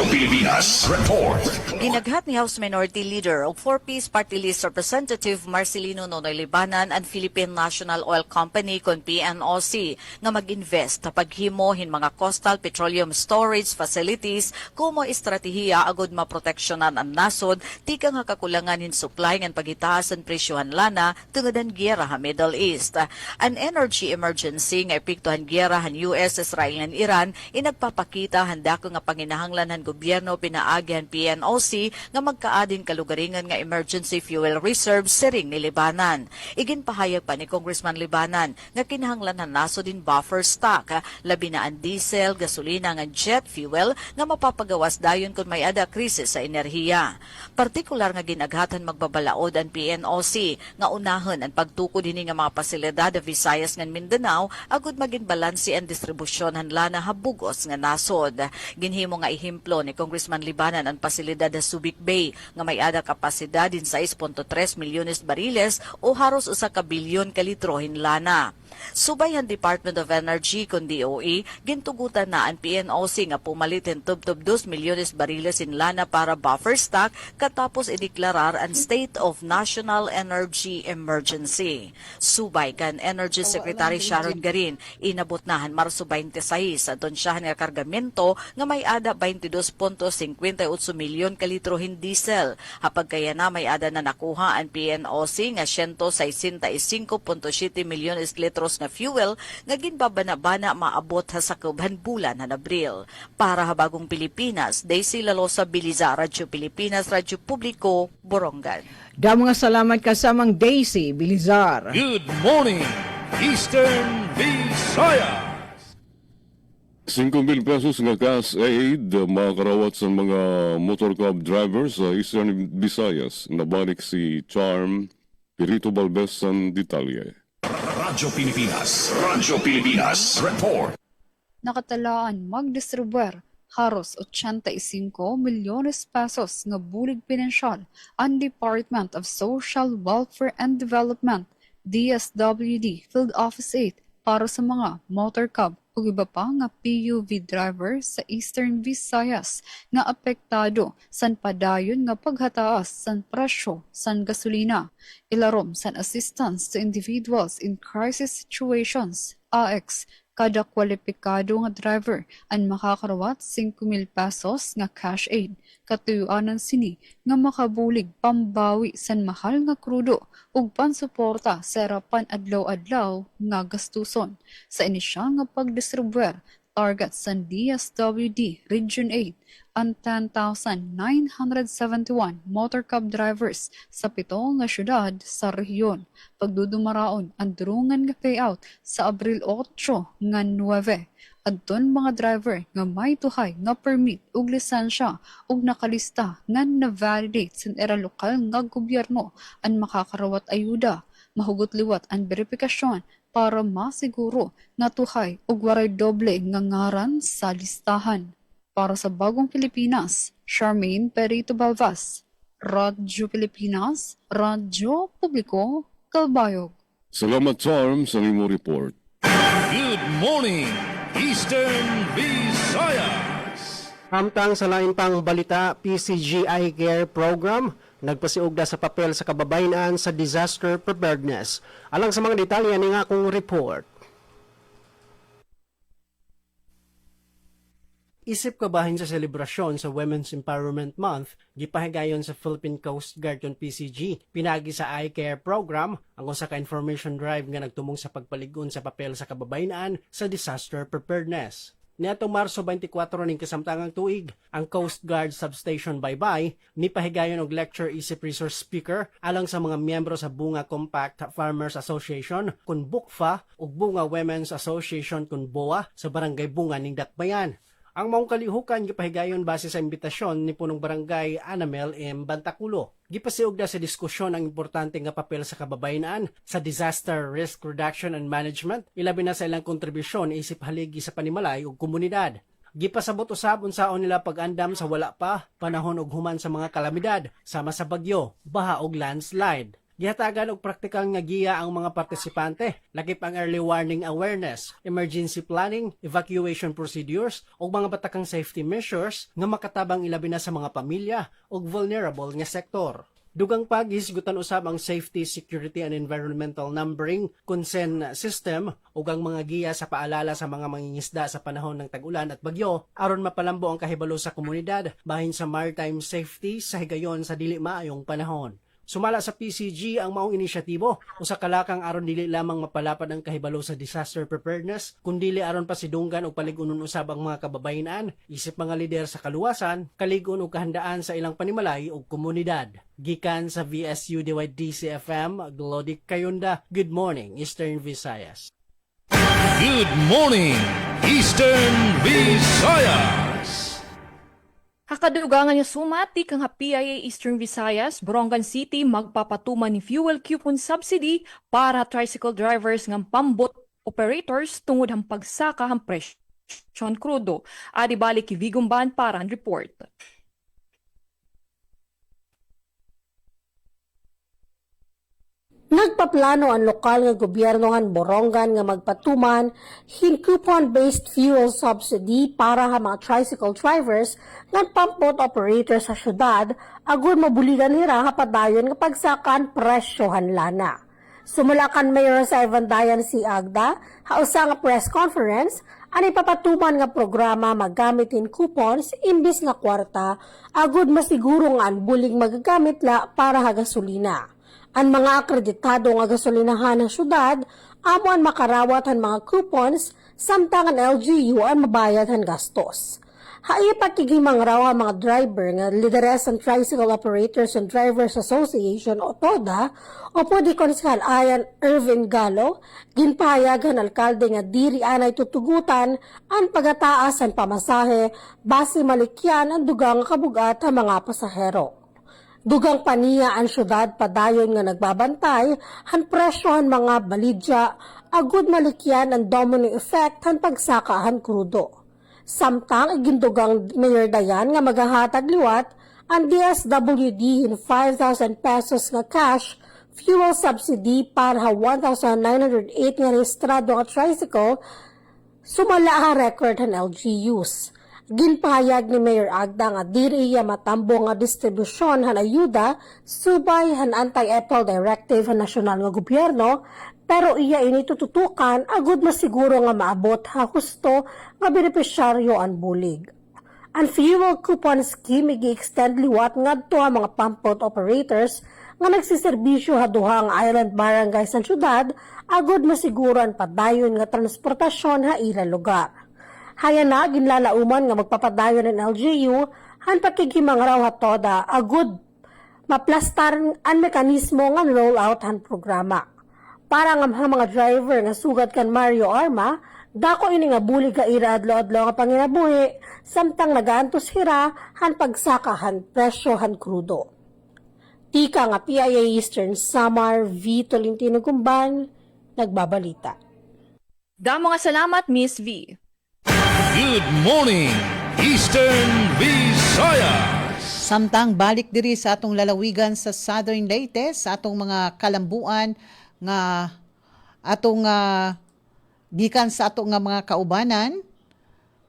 Pilipinas, report. Ginaghat ni House Minority Leader o 4-piece Party List Representative Marcelino Nonoy Libanan and Philippine National Oil Company kon PNOC nga mag-invest sa paghimo mga coastal petroleum storage facilities kumo estratehiya agud maproteksyonan ang nasod tika nga kakulangan in supply ngan pagitaas ang presyohan lana tungod ang giyera ha Middle East. An energy emergency nga epektuhan giyera han US, Israel ngan Iran inagpapakita handa ko nga panginahanglan han gobyerno pinaagi han PNOC nga magkaadin kalugaringan nga emergency fuel reserve siring ni Libanan. Iginpahayag pa ni Congressman Libanan nga kinahanglan han nasod din buffer stock labi na ang diesel, gasolina nga jet fuel nga mapapagawas dayon kung may ada krisis sa enerhiya. Partikular nga ginaghatan magbabalaod ang PNOC nga unahon ang pagtukod dinhi nga mga pasilidad sa Visayas ngan Mindanao agud maging balanse ang distribusyon hanlana habugos nga nasod. Ginhimo nga ehemplo ni Congressman Libanan ang pasilidad sa Subic Bay nga may ada kapasidad din 6.3 milyones bariles o haros 1 ka bilyon ka litro hinlana. Subay ang Department of Energy kun DOE gintugutan na ang PNOC nga pumalitin tub-tub 2 milyones bariles in lana para buffer stock katapos ideklarar ang State of National Energy Emergency. Subay kan Energy Secretary Sharon Garin inabot nahan Marso 26 sa donsyahan nga kargamento nga may ada 22.58 milyon ka litro hin diesel. Hapag kaya na may ada na nakuha ang PNOC nga 165.7 milyones litros na fuel nga ginbabana-bana maabot sa kauban bulan na Abril. Para habagong Pilipinas, Daisy Lalosa Bilizar, Radyo Pilipinas, Radyo Publiko, Borongan. Damo nga salamat kasamang Daisy Bilizar. Good morning, Eastern Visayas. 5,000 pesos nga cash aid makarawat sa mga motor club drivers sa Eastern Visayas. Nabalik si Charm Pirito Balbes ang detalye. Radyo Pilipinas, report. Nakatalaan magdistribuer haros 85 milyones pesos nga bulig pinansyal ang Department of Social Welfare and Development DSWD Field Office 8 para sa mga motor cab ug iba pa nga PUV driver sa Eastern Visayas nga apektado san padayon nga paghataas san presyo san gasolina. Ilarom san assistance to individuals in crisis situations AX kada kwalipikado nga driver ang makakarawat 5,000 pesos nga cash aid katuyuanan sini nga makabulig pambawi san mahal nga krudo ug pansuporta sa harapan adlaw-adlaw nga gastuson. Sa inisyal nga pagdistribuer target san DSWD Region 8 ang 10,971 motor cab drivers sa 7 nga syudad sa rehiyon. Pagdudumaraon ang durungan nga payout sa Abril 8 nga 9. Adton mga driver nga may tuhay nga permit ug lisensya ug nakalista nga na-validate sa era lokal nga gobyerno ang makakarawat ayuda, mahugot liwat ang verifikasyon para masiguro na tuhay ug waray doble nga ngaran sa listahan. Para sa Bagong Pilipinas, Charmaine Perito Balvas, Radyo Pilipinas, Radyo Publiko, Kalbayog. Salamat, Charm, sa imo report. Good morning, Eastern Visayas. Amtang sa lain pang balita, PCG Eye Care Program nagpasiugda sa papel sa kababayan sa disaster preparedness. Alang sa mga detalye ni nga akong report. Isip kabahin sa selebrasyon sa Women's Empowerment Month, gipahigayon sa Philippine Coast Guard yon PCG, pinagi sa Eye Care Program, ang usa ka information drive nga nagtumong sa pagpaligon sa papel sa kababayan sa disaster preparedness. Niadtong Marso 24 ning kasamtangang tuig, ang Coast Guard Substation Baybay nipahigayon og lecture isip resource speaker alang sa mga miyembro sa Bunga Compact Farmers Association kun BUCFA ug Bunga Women's Association kun BOA sa Barangay Bunga ning Dakbayan. Ang maong kalihukan gipahigayon base sa imbitasyon ni punong barangay Anamel M. Bantaculo. Gipasiugda sa diskusyon ang importante nga papel sa kababayan sa disaster risk reduction and management, ilabi na sa ilang kontribusyon isip haligi sa panimalay ug komunidad. Gipasabot usab unsaon nila pag-andam sa wala pa panahon ug human sa mga kalamidad sama sa bagyo, baha ug landslide. Gihatagan og praktikal nga giya ang mga partisipante, lakip ang early warning awareness, emergency planning, evacuation procedures, ug mga batakang safety measures nga makatabang ilabi na sa mga pamilya ug vulnerable nga sektor. Dugang paghisgutan usab ang safety, security and environmental numbering, consent system ug ang mga giya sa paalala sa mga mangingisda sa panahon ng tag-ulan at bagyo aron mapalambo ang kahibalo sa komunidad bahin sa maritime safety sa higayon sa dili maayong panahon. Sumala sa PCG ang maong inisyatibo usa ka lakang aron dili lamang mapalapad ang kahibalo sa disaster preparedness kundi aron pasidunggan og paligunon usab ang mga kababayan isip mga lider sa kaluwasan, kaligon ug kahandaan sa ilang panimalay ug komunidad. Gikan sa VSU DCFM, Glody Kayunda. Good morning, Eastern Visayas. Good morning, Eastern Visayas. Hakadugangan nga sumati kang PIA Eastern Visayas, Borongan City magpapatuman ni fuel coupon subsidy para tricycle drivers ng pambot operators tungod ang pagsaka ang presyon krudo. Adi balik Vigumban para ang report. Nagpaplano ang lokal nga gobyernohan Borongan nga magpatuman hin coupon-based fuel subsidy para sa mga tricycle drivers nga pampot operators sa syudad agon mabuligan nila padayon nga pagsakan presyohan lana. Sumulakan Mayor sa Evandayan si Agda, hausa nga press conference, ani papatuman nga programa magamitin coupons imbis nga kwarta agud masiguro nga ang bulig magagamit la para sa gasolina. Ang mga akreditado nga gasolinahan ng syudad, amo ang makarawat ang mga coupons, samtang ang LGU ang mabayad ang gastos. Haiya pakigimang raw ang mga driver nga lideres ang Tricycle Operators and Drivers Association o TODA, o po di Konskal Ayan Irvin Galo, ginpahayagan alkalde nga diri anay tutugutan ang pagataas ang pamasahe, base malikyan ang dugang kabugat ang mga pasahero. Dugang paniya ang syudad padayon nga nagbabantay, han presyohan mga balidya, agud malikyan ang domino effect han pagsaka han krudo. Samtang igindugang Mayor Dayan nga maghahatag liwat, ang DSWD in 5,000 pesos nga cash, fuel subsidy para 1,908 nga rehistrado nga tricycle, sumala ang record han LGUs. Ginpahayag ni Mayor Agda nga diri iya matambo nga distribusyon han ayuda subay han anti-EPL directive han nasyonal nga gobyerno, pero iya ini tututukan agud masiguro nga maabot ha husto nga benepisyaryo ang bulig. Ang fuel coupon scheme igi-extend liwat ngadto ang mga pampot operators nga nagsiserbisyo ha duhang island barangay sa syudad agud masiguro ang padayon nga transportasyon ha ilang lugar. Haya na ginlalauman nga magpapadayon ng LGU han pakigimang raw hatoda agud maplastar ang mekanismo nga rollout han programa. Para nga mga driver nga sugat kan Mario Arma, Dako ini nga bulig ka ira adlaw-adlaw nga panginabuhi, samtang nagaantos hira han pagsakahan presyohan krudo. Tika nga PIA Eastern Samar V. Tolentino Gumban, nagbabalita. Damo nga salamat, Miss V. Good morning, Eastern Visayas. Samtang balik diri sa atong lalawigan sa Southern Leyte, sa atong mga kalambuan nga atong gikan sa atong nga mga kaubanan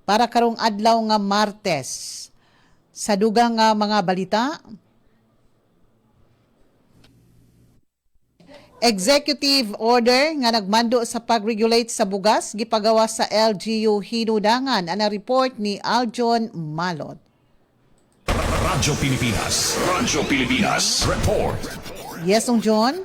para karong adlaw nga Martes. Sa dugang mga balita, executive order nga nagmando sa pag-regulate sa bugas gipagawa sa LGU Hinudangan. Ana report ni Aljon Malot. Radyo Pilipinas report. Yes, John.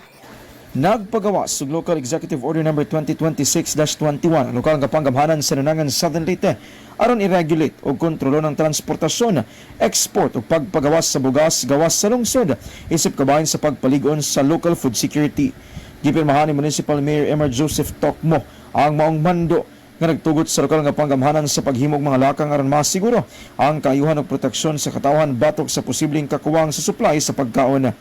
Nagpagawas og Local Executive Order No. 2026-21 ang lokal nga panggamhanan sa Nanangan Southern Leyte aron i-regulate o kontrolo ng transportasyon, export o pagpagawas sa bugas gawas sa lungsod isip kabahin sa pagpaligon sa local food security. Gipirmahan ni Municipal Mayor Emer Joseph Tokmo ang maong mando nga nagtugot sa lokal nga panggamhanan sa paghimog mga lakang aron masiguro ang kaayuhan ug proteksyon sa katawhan batok sa posibleng kakuwang sa supply sa pagkaon.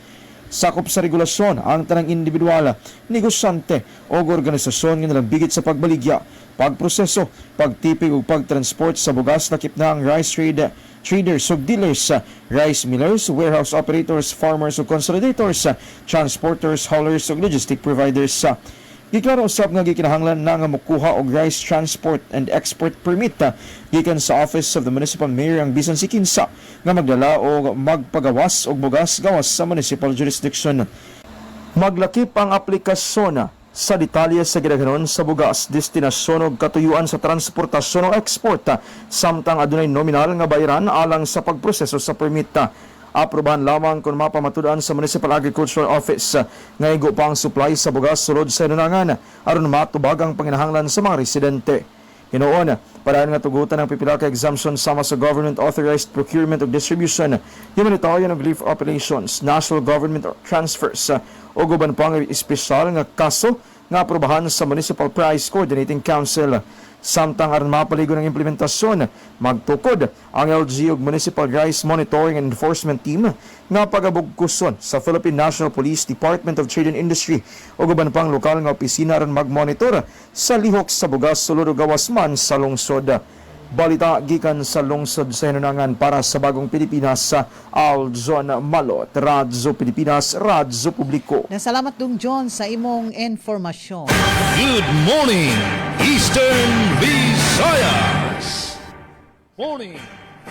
Sakop sa regulasyon ang tanang individual, negosyante o organisasyon nga nalambigit sa pagbaligya, pagproseso, pagtipig ug pagtransport sa bugas lakip na ang rice traders ug dealers, rice millers, warehouse operators, farmers ug consolidators, transporters, haulers ug logistic providers. Giklaro usab nga gikinahanglan na nga mokuha og rice transport and export permit gikan sa Office of the Municipal Mayor ang bisan si kinsa nga magdala o magpagawas og bugas gawas sa municipal jurisdiction. Maglakip ang aplikasyon sa detalye sa gidaghanon sa bugas, destinasyon ug katuyuan sa transportasyon o export samtang adunay nominal nga bayaran alang sa pagproseso sa permit. Aprobahan lamang kung mapamatudan sa Municipal Agricultural Office nga igo pa ang supply sa bugas sulod sa Nanangan aron matubag ang panginahanglan sa mga residente. Hinoon, paraan nga tugutan ng pipila ka exemption sama sa government authorized procurement ug distribution, humanitarian ug relief operations, national government transfers o guban pang espesyal nga kaso nga aprobahan sa Municipal Price Coordinating Council. Samtang aron mapaligon ang implementasyon, magtukod ang LG ug Municipal Rice Monitoring and Enforcement Team nga pagabugkuson sa Philippine National Police Department of Trade and Industry o guban pang lokal nga opisina aron magmonitor sa lihok sa bugas sulod ug gawas man sa lungsod. Balita gikan sa lungsod sa Hinunangan para sa Bagong Pilipinas sa Aljon Malot, Radyo Pilipinas, Radyo Publiko. Nasalamat dong John sa imong informasyon. Good morning, Eastern Visayas. Morning,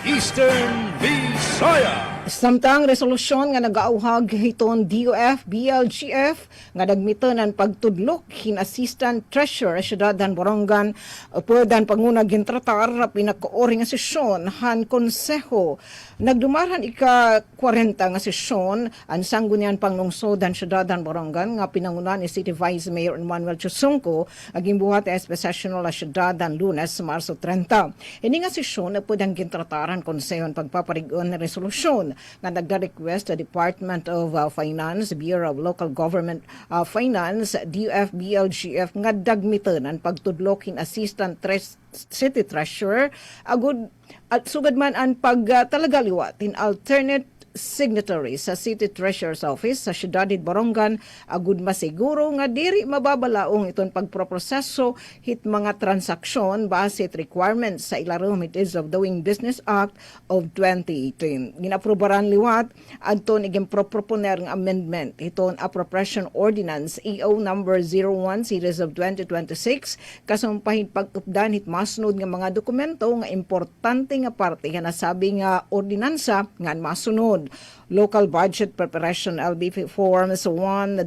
Eastern Visayas. Samtang resolusyon nga nag-auhag hiton DOF, BLGF nga nagmitanan pagtudlok hin Assistant Treasurer Syudadan Borongan pwedang pangunag gintratar pinakaori nga sesyon han konseho. Nagdumarhan ika 40 nga sesyon ang sanggunian panglungsodan Syudadan Borongan nga pinangunan ni City Vice Mayor Emmanuel Chusungco aging buhat SP Sessional Syudadan Lunes Marso 30. Ini nga sesyon na pwedang gintrataran konseho pagpaparigon na resolusyon nga nagda-request sa Department of Finance, Bureau of Local Government Finance, DOF, BLGF nga dagmitan ang pagtudlokin Assistant City Treasurer agud at sugad man ang pagtalagaliwat in alternate signatory sa City Treasurer's Office sa Syudad Borongan agud masiguro nga diri mababalaong iton pagproproseso hit mga transaksyon base requirements sa ilarom it is of Doing Business Act of 2018. Ginaprobaran liwat adton iging proponer ng amendment iton Appropriation Ordinance EO number 01 series of 2026 kasumpahid pag-updan hit masunod nga mga dokumento nga importante nga parte nga nasabi nga ordinansa nga masunod. Local Budget Preparation LB Forms 1-7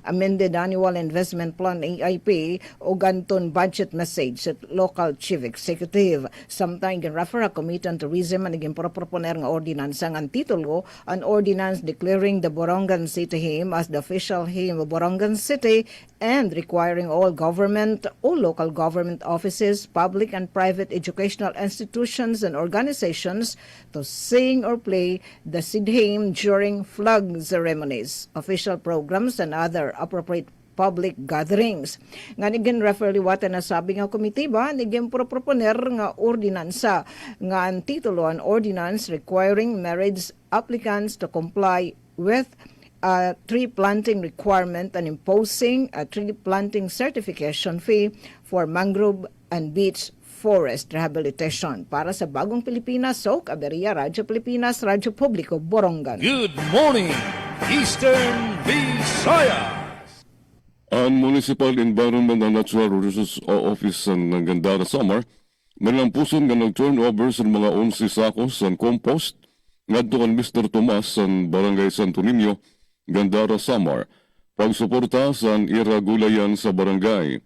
Amended Annual Investment Plan AIP o ganton budget message sa Local Chief Executive. Samtang refer a Committee on Tourism ang naging proponer nga ordinansa ang titulo an ordinance declaring the Borongan City Hymn as the official hymn of Borongan City and requiring all government or local government offices, public and private educational institutions and organizations to sing or play the City Hymn during flag ceremonies, official programs, and other appropriate public gatherings. Nga niging refer liwatan na sabi nga komitiba, niging proponer nga ordinansa nga ang titulo an ordinance requiring marriage applicants to comply with a tree planting requirement and imposing a tree planting certification fee for mangrove and beach forest rehabilitation. Para sa Bagong Pilipinas, Sok Aberia, Radyo Pilipinas, Radyo Publiko, Borongan. Good morning, Eastern Visayas. Ang Municipal Environment and Natural Resources Office ng Gandara Samar, malampuson nga nag-turnover sa mga 11 sakos ng compost ngadto kan Mr. Tomas sa Barangay Santo Niño, Gandara Samar, pagsuporta sa ira gulayan sa barangay.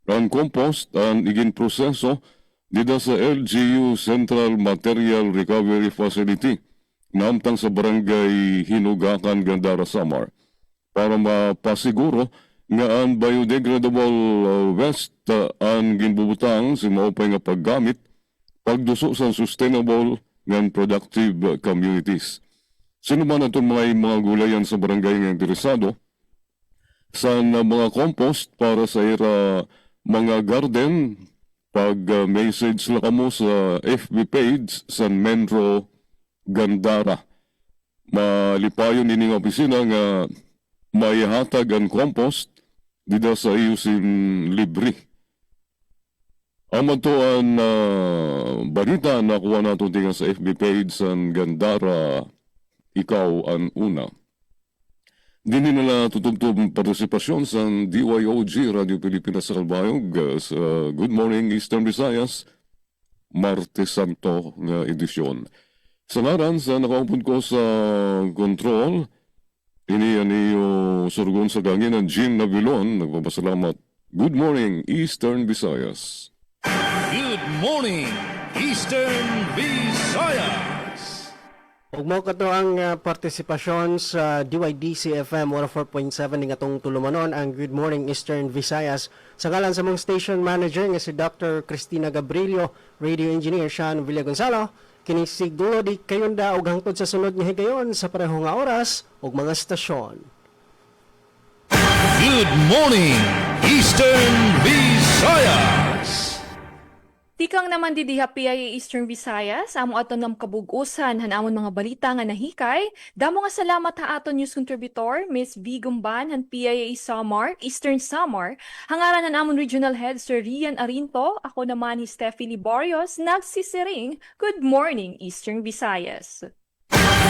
Ang compost ang igin proseso dida sa LGU Central Material Recovery Facility namtang sa barangay Hinugakan, Gandara Samar para mapasiguro nga ang biodegradable waste ang ginbubutang si maupay nga paggamit pagduso sa sustainable and productive communities. Sino man itong mga gulayan sa barangay nga interesado sa mga compost para sa ira mga garden, pag-message lang kamo sa FB page sa Menro Gandara. Malipayon ining opisina nga maihatag ang compost dida sa iyusin libre. Amad to ang balita na kuha nato tinga sa FB page sa Gandara, ikaw ang una. Dini nila tutugtog partisipasyon sa DYOG Radio Pilipinas sa Kalbayog sa Good Morning Eastern Visayas, Martes Santo nga edisyon. Sa ngaran sa nakaupod ko sa control, iniyo surgon sa gangin ng Jean Navilon, nagpapasalamat. Good morning, Eastern Visayas. Good morning, Eastern Visayas. Ug mo kato ang partisipasyon sa DYDC FM 104.7 ning atong tulumanon ang Good Morning Eastern Visayas sa ngalan sa mong station manager nga si Dr. Cristina Gabrilio, radio engineer Sean Villagonzalo. Kini siguro di kayon da og hangtod sa sunod nga higayon sa pareho nga oras ug mga stasyon. Good morning, Eastern Visayas. Tikang naman didiha PIA Eastern Visayas, amo aton ng kabugusan, hanamon mga balita nga nahikay. Damo nga salamat ha aton news contributor, Miss V. Gumban, han PIA Samar, Eastern Samar. Hangaran han amon regional head, Sir Rian Arinto. Ako naman ni Steffi Liborios, nagsisiring. Good morning, Eastern Visayas.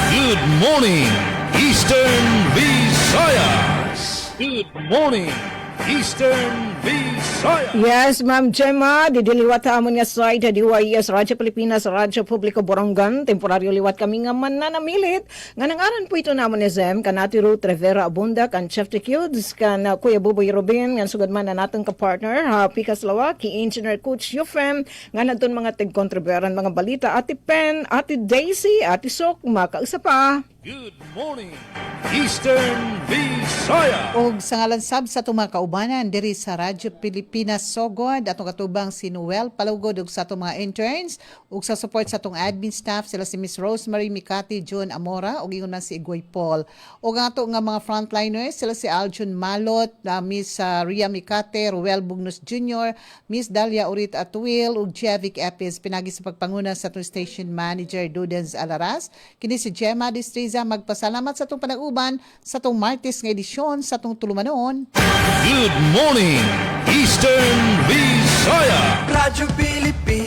Good morning, Eastern Visayas. Good morning, Eastern Visayas. Yes, Ma'am Gemma, didiliwat amon nga site DYES Radyo Pilipinas, Radyo Publiko Borongan. Temporaryo liwat kami nga mananamilit. Nga nangaran po ito namon ni Zem, kanati Ruth Rivera Abunda, kan Chef Tecudes, kan Kuya Buboy Robin, nga sugad man na natong ka-partner, Pikas Lawa, ki Engineer Coach Yufem, nga naton mga tig-contribueran mga balita, Ate Pen, Ate Daisy, Ate Sok, makausap pa. Good morning, Eastern Visayas. Og sa ngalan sab sa itong mga kaubanan diri sa Radyo Pilipinas Sogod, atong katubang si Noel Palugod ug sa itong mga interns ug sa support sa itong admin staff sila si Miss Rosemary Mikati, John Amora ug ingon man si Igoy Paul. Ug ato nga mga frontliners sila si Aljun Malot, Miss Ria Mikate, Ruel Bugnos Jr., Miss Dalia Urit Atuil ug Jevic Epis pinagi sa pagpanguna sa itong station manager Dudens Alaras. Kini si Gemma Distriza magpasalamat sa itong panag-uban sa itong Martes nga edisyon sa itong tulumanon. Good morning, Eastern Visayas. Radyo Pilipinas.